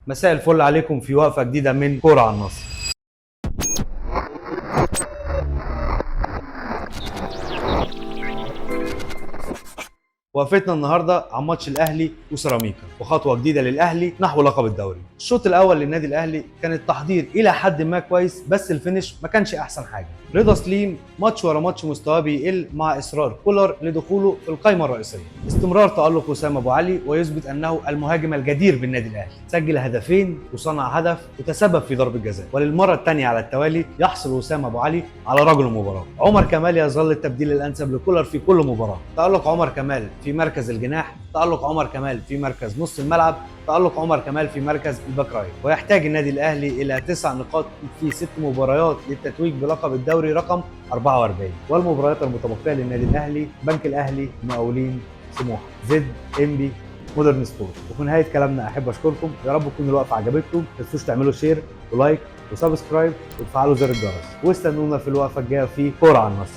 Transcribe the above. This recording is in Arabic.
مساء الفل عليكم في وقفة جديدة من كورة على النصر. وقفتنا النهارده عن ماتش الاهلي وسيراميكا وخطوه جديده للاهلي نحو لقب الدوري. الشوط الاول للنادي الاهلي كان التحضير الى حد ما كويس، بس الفينش ما كانش احسن حاجه. رضا سليم ماتش ورا ماتش مستواه بيقل مع اصرار كولر لدخوله في القائمه الرئيسيه. استمرار تالق وسام ابو علي ويثبت انه المهاجم الجدير بالنادي الاهلي، سجل هدفين وصنع هدف وتسبب في ضربه جزاء، وللمره الثانيه على التوالي يحصل وسام ابو علي على رجل المباراه. عمر كمال يظل التبديل الانسب لكولر في كل مباراه. تالق عمر كمال في مركز الجناح، تالق عمر كمال في مركز نص الملعب، تألق عمر كمال في مركز الباك رايت. ويحتاج النادي الاهلي الى 9 نقاط في 6 مباريات للتتويج بلقب الدوري رقم 44. والمباريات المتبقيه للنادي الاهلي: بنك الاهلي، مقاولين، سموحه، زد، انبي، مودرن سبورت. وفي نهايه كلامنا احب اشكركم، يا رب تكون الوقفه عجبتكم. ما تنسوش تعملوا شير ولايك وسبسكرايب وتفعلوا زر الجرس، واستنونا في الوقفه الجايه في كوره على النصر.